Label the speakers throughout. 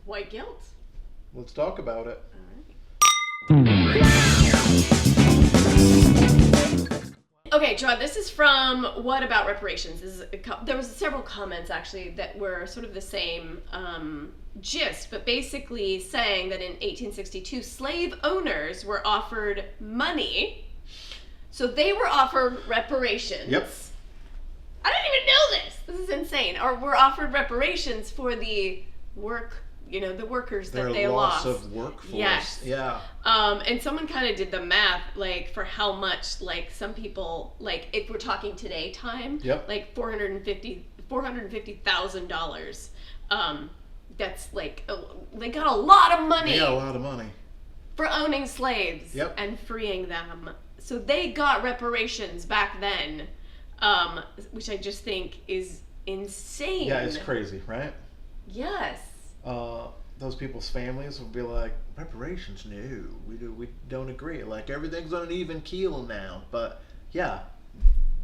Speaker 1: White guilt.
Speaker 2: Let's talk about it.
Speaker 1: All right. Okay, Geraud, this is from What About Reparations? There was several comments actually that were sort of the same gist, but basically saying that in 1862, slave owners were offered money, so they were offered reparations.
Speaker 2: Yep.
Speaker 1: I didn't even know this. This is insane. Or were offered reparations for the the workers that they lost.
Speaker 2: Their loss of workforce.
Speaker 1: Yes.
Speaker 2: Yeah.
Speaker 1: And someone kind of did the math, like, for how much, like, some people, like, if we're talking today time,
Speaker 2: Yep.
Speaker 1: like, $450,000. That's, like, they got a lot of money.
Speaker 2: Yeah, a lot of money.
Speaker 1: For owning slaves.
Speaker 2: Yep.
Speaker 1: And freeing them. So they got reparations back then, which I just think is insane.
Speaker 2: Yeah, it's crazy, right?
Speaker 1: Yes.
Speaker 2: Those people's families will be like, reparations? No, we don't agree. Like, everything's on an even keel now. But yeah,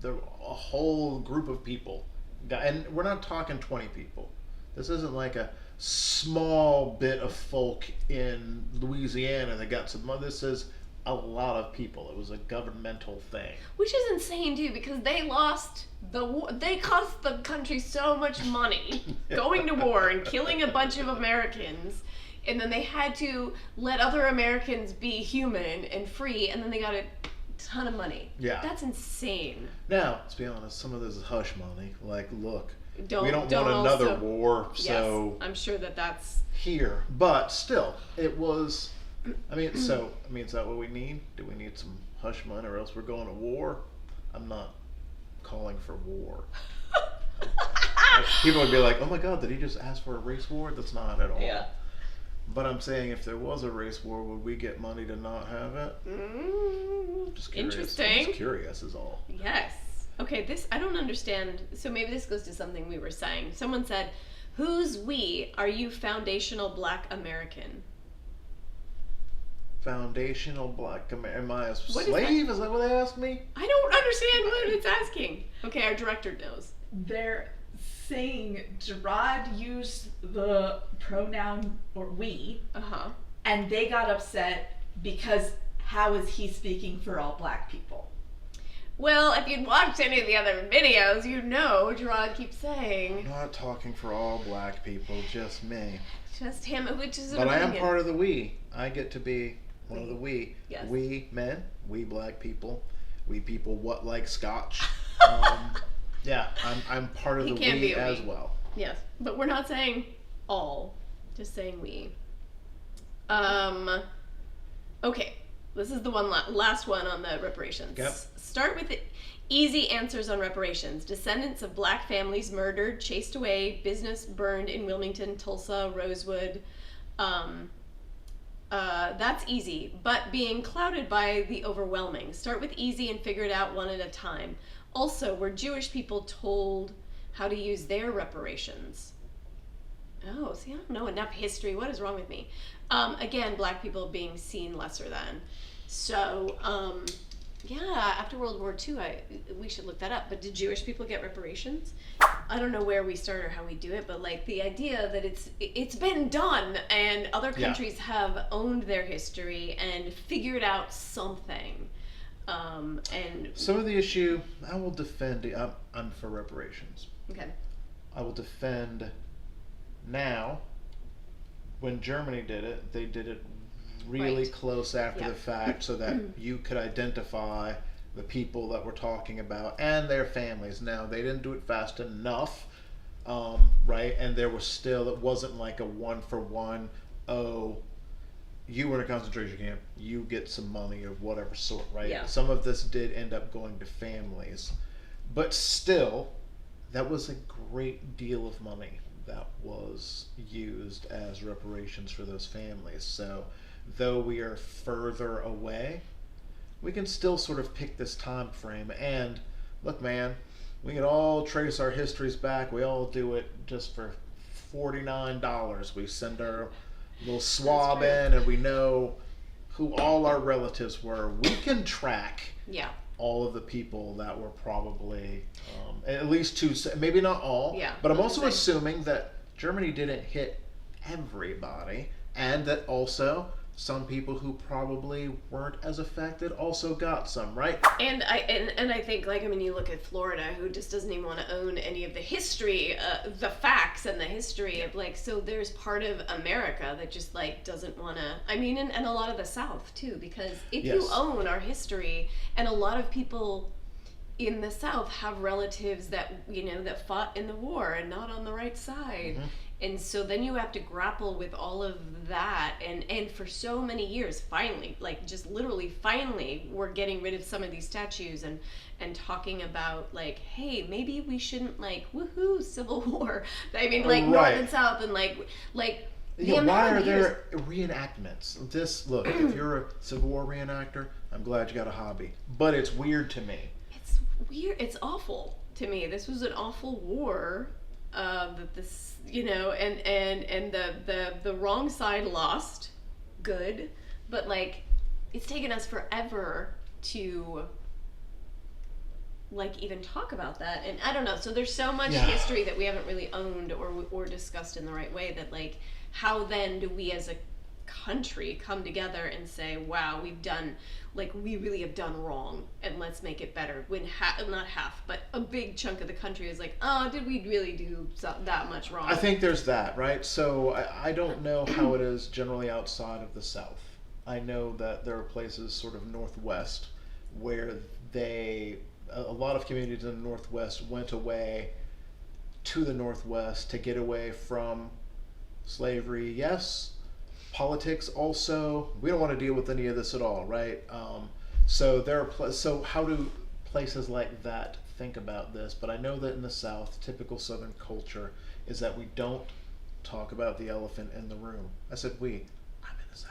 Speaker 2: a whole group of people, and we're not talking 20 people. This isn't like a small bit of folk in Louisiana that got some money. This is a lot of people. It was a governmental thing.
Speaker 1: Which is insane too, because they lost the war. They cost the country so much money going to war and killing a bunch of Americans, and then they had to let other Americans be human and free, and then they got a ton of money.
Speaker 2: Yeah.
Speaker 1: That's insane.
Speaker 2: Now, let's be honest, some of this is hush money. Like, look, we don't want
Speaker 1: also,
Speaker 2: another war, so
Speaker 1: yes, I'm sure that's
Speaker 2: here. But still, it was. I mean, is that what we need? Do we need some hush money, or else we're going to war? I'm not calling for war. People would be like, "Oh my God, did he just ask for a race war?" That's not at all.
Speaker 1: Yeah.
Speaker 2: But I'm saying, if there was a race war, would we get money to not have it? Just curious.
Speaker 1: Interesting.
Speaker 2: Just curious is all.
Speaker 1: Yes. Okay, I don't understand. So maybe this goes to something we were saying. Someone said, "Who's we? Are you foundational Black American?"
Speaker 2: Foundational Black American. Am I a
Speaker 1: What
Speaker 2: slave? Is that what they asked me?
Speaker 1: I don't understand what it's asking. Okay, our director knows.
Speaker 3: They're saying Geraud used the pronoun or we, and they got upset because how is he speaking for all Black people?
Speaker 1: Well, if you'd watched any of the other videos, you know Geraud keeps saying.
Speaker 2: I'm not talking for all Black people, just me.
Speaker 1: Just him, which is an
Speaker 2: But
Speaker 1: opinion.
Speaker 2: I am part of the we. I get to be one of the we.
Speaker 1: Yes.
Speaker 2: We men, we Black people, we people what like Scotch. Yeah, I'm part of
Speaker 1: He
Speaker 2: the
Speaker 1: can be
Speaker 2: we
Speaker 1: a
Speaker 2: as
Speaker 1: we.
Speaker 2: well.
Speaker 1: Yes, but we're not saying all, just saying we. Okay, this is the last one on the reparations.
Speaker 2: Yep.
Speaker 1: Start with easy answers on reparations. Descendants of Black families murdered, chased away, business burned in Wilmington, Tulsa, Rosewood. That's easy, but being clouded by the overwhelming. Start with easy and figure it out one at a time. Also, were Jewish people told how to use their reparations? Oh, see, I don't know enough history. What is wrong with me? Again, Black people being seen lesser than. So, yeah, after World War II, we should look that up. But did Jewish people get reparations? I don't know where we start or how we do it, but like the idea that it's been done and other countries have owned their history and figured out something. And
Speaker 2: some of the issue, I will defend. I'm for reparations.
Speaker 1: Okay.
Speaker 2: I will defend. Now, when Germany did it, they did it really close after the fact, so that you could identify the people that we're talking about and their families. Now, they didn't do it fast enough, right? And there was still, it wasn't like a one for one. Oh, you were in a concentration camp, you get some money of whatever sort, right?
Speaker 1: Yeah.
Speaker 2: Some of this did end up going to families, but still, that was a great deal of money that was used as reparations for those families. So, though we are further away, we can still sort of pick this time frame. And look, man, we can all trace our histories back. We all do it just for $49. We send our little swab in, and we know who all our relatives were. We can track all of the people that were probably at least two, maybe not all, but I'm also assuming that Germany didn't hit everybody, and that also some people who probably weren't as affected also got some, right?
Speaker 1: And I think, like, I mean, you look at Florida, who just doesn't even want to own any of the history, the facts and the history of, like, so there's part of America that just, like, doesn't want to, I mean, and a lot of the South too, because if you own our history, and a lot of people in the South have relatives that, you know, that fought in the war and not on the right side. And so then you have to grapple with all of that, and for so many years, finally, like, just literally finally, we're getting rid of some of these statues and talking about, like, hey, maybe we shouldn't, like, woohoo, Civil War. I mean, like, North and South, and like
Speaker 2: yeah, why are there reenactments? This, look, if you're a Civil War reenactor, I'm glad you got a hobby, but it's weird to me.
Speaker 1: It's weird. It's awful to me. This was an awful war. That this, you know, and the wrong side lost. Good, but, like, it's taken us forever to, like, even talk about that, and I don't know. So there's so much history that we haven't really owned or discussed in the right way, that, like, how then do we as a country come together and say, wow, we've done, like, we really have done wrong, and let's make it better, when not half, but a big chunk of the country is like, oh, did we really do that much wrong?
Speaker 2: I think there's that, right? So I don't know how it is generally outside of the South. I know that there are places sort of Northwest where a lot of communities in the Northwest went away to the Northwest to get away from slavery, yes. Politics also, we don't want to deal with any of this at all, right? So there are so how do places like that think about this? But I know that in the South, typical Southern culture is that we don't talk about the elephant in the room. I said we. I'm in the South.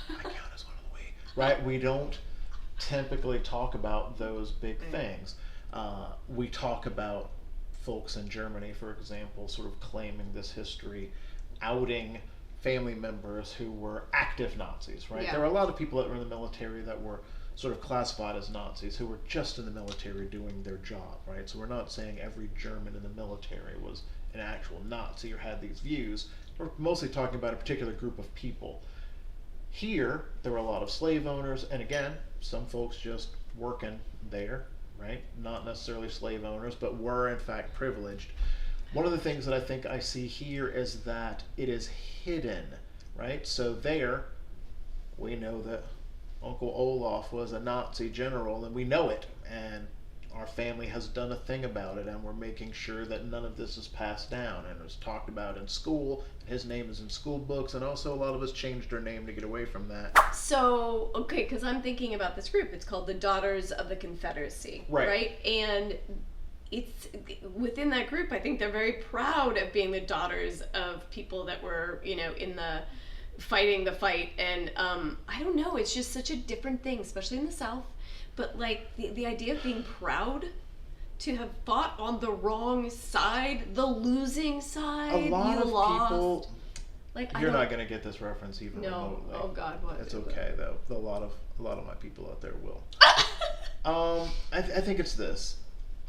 Speaker 2: I count as one of the we. Right? We don't typically talk about those big things. We talk about folks in Germany, for example, sort of claiming this history, outing family members who were active Nazis, right? There were a lot of people that were in the military that were sort of classified as Nazis, who were just in the military doing their job, right? So we're not saying every German in the military was an actual Nazi or had these views. We're mostly talking about a particular group of people. Here, there were a lot of slave owners, and again, some folks just working there, right? Not necessarily slave owners, but were in fact privileged. One of the things that I think I see here is that it is hidden, right? So there, we know that Uncle Olaf was a Nazi general, and we know it, and our family has done a thing about it, and we're making sure that none of this is passed down, and it was talked about in school. His name is in school books, and also a lot of us changed our name to get away from that.
Speaker 1: So, okay, because I'm thinking about this group. It's called the Daughters of the Confederacy, right? And it's within that group, I think they're very proud of being the daughters of people that were, you know, in the fighting the fight. And I don't know, it's just such a different thing, especially in the South. But, like, the idea of being proud to have fought on the wrong side, the losing side,
Speaker 2: a lot of people,
Speaker 1: like,
Speaker 2: you're not going to get this reference even remotely.
Speaker 1: Oh God, what?
Speaker 2: It's okay though. A lot of my people out there will. I think it's this.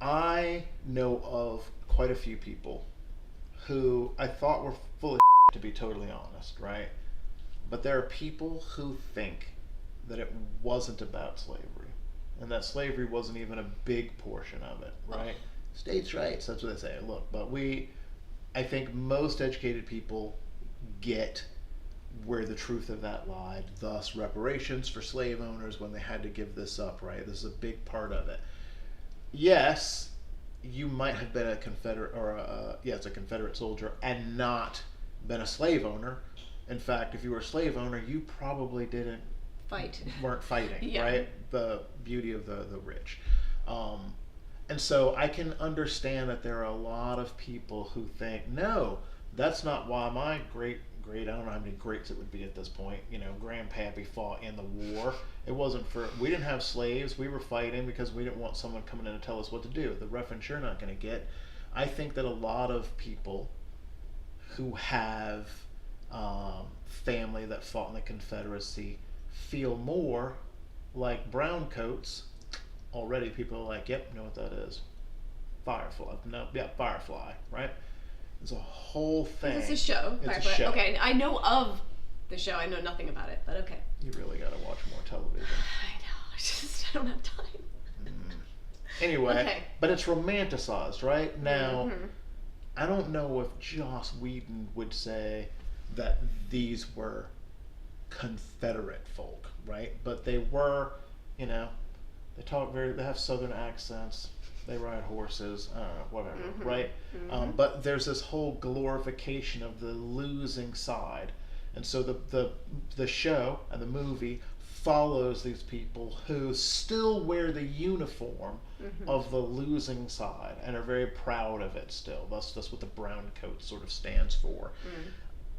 Speaker 2: I know of quite a few people who I thought were full of to be totally honest, right? But there are people who think that it wasn't about slavery, and that slavery wasn't even a big portion of it, right? States' rights, that's what they say. Look, but I think most educated people get where the truth of that lied, thus reparations for slave owners when they had to give this up, right? This is a big part of it. Yes, you might have been a Confederate or a Confederate soldier and not been a slave owner. In fact, if you were a slave owner, you probably weren't fighting, right? The beauty of the rich. And so I can understand that there are a lot of people who think, no, that's not why my great, I don't know how many greats it would be at this point, you know, grandpappy fought in the war. It wasn't we didn't have slaves. We were fighting because we didn't want someone coming in to tell us what to do. The reference you're not going to get. I think that a lot of people who have family that fought in the Confederacy feel more like brown coats. Already people are like, yep, know what that is. Firefly. No, yeah, Firefly, right? It's a whole thing.
Speaker 1: It's a show.
Speaker 2: It's a show.
Speaker 1: Okay, I know of the show. I know nothing about it, but okay.
Speaker 2: You really got to watch more television.
Speaker 1: I know. I don't have time.
Speaker 2: Anyway,
Speaker 1: okay.
Speaker 2: But it's romanticized, right? Now,
Speaker 1: Mm-hmm.
Speaker 2: I don't know if Joss Whedon would say that these were Confederate folk, right? But they were, they have Southern accents. They ride horses, whatever, right?
Speaker 1: Mm-hmm.
Speaker 2: But there's this whole glorification of the losing side, and so the show and the movie follows these people who still wear the uniform of the losing side and are very proud of it still. That's what the brown coat sort of stands for.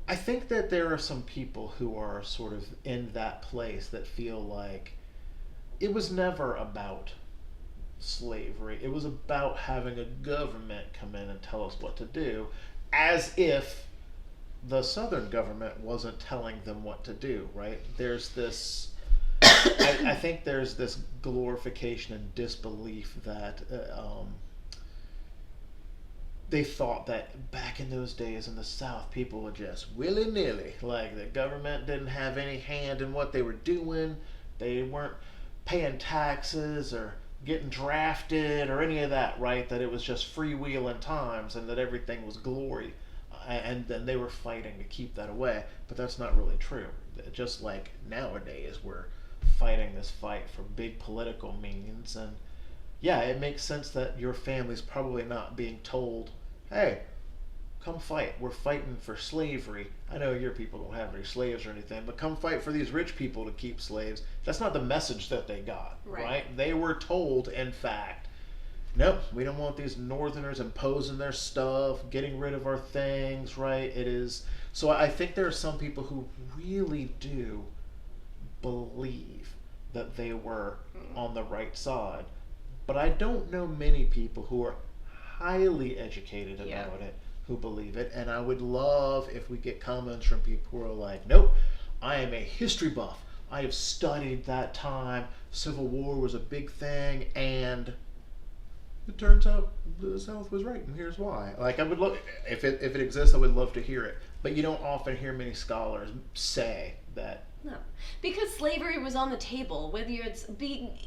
Speaker 2: I think that there are some people who are sort of in that place that feel like it was never about slavery. It was about having a government come in and tell us what to do, as if the Southern government wasn't telling them what to do, right? There's this I think there's this glorification and disbelief that they thought that back in those days in the South, people were just willy-nilly. Like, the government didn't have any hand in what they were doing. They weren't paying taxes or getting drafted or any of that, right? That it was just freewheeling times and that everything was glory. And then they were fighting to keep that away. But that's not really true. Just like nowadays, we're fighting this fight for big political means, and yeah, it makes sense that your family's probably not being told, hey, come fight, we're fighting for slavery. I know your people don't have any slaves or anything, but come fight for these rich people to keep slaves. That's not the message that they got, right? They were told, in fact, nope, we don't want these northerners imposing their stuff, getting rid of our things, right? It is. So I think there are some people who really do believe that they were on the right side, but I don't know many people who are highly educated about it who believe it. And I would love if we get comments from people who are like, nope, I am a history buff, I have studied that time, Civil War was a big thing, and it turns out the South was right, and here's why. Like, I would love, if it exists, I would love to hear it, but you don't often hear many scholars say that.
Speaker 1: No, because slavery was on the table. Whether it's being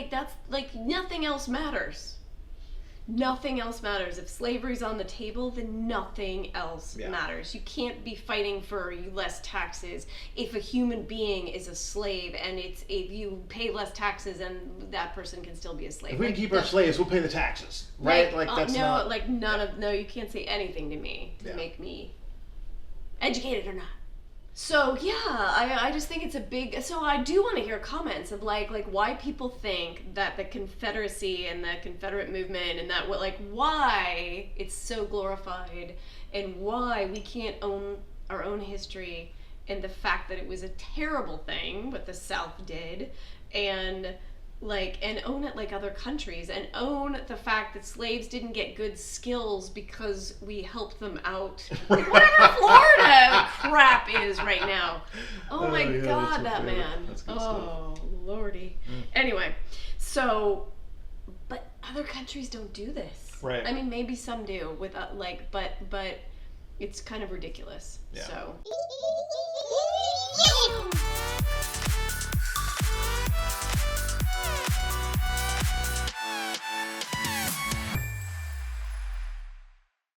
Speaker 1: that's like nothing else matters. Nothing else matters. If slavery's on the table, then nothing else matters. You can't be fighting for less taxes if a human being is a slave, and it's if you pay less taxes and that person can still be a slave.
Speaker 2: If we can keep our slaves, we'll pay the taxes, right? That's not.
Speaker 1: You can't say anything to me to make me educated or not. So yeah, I just think it's a big. So I do want to hear comments of like why people think that the Confederacy and the Confederate movement and that why it's so glorified and why we can't own our own history and the fact that it was a terrible thing what the South did and own it like other countries and own the fact that slaves didn't get good skills because we helped them out. Whatever Florida crap is right now. Oh my God, that man.
Speaker 2: That's good
Speaker 1: stuff. Lordy. Anyway, so, but other countries don't do this.
Speaker 2: Right.
Speaker 1: I mean, maybe some do with but it's kind of ridiculous.
Speaker 2: Yeah.
Speaker 1: So.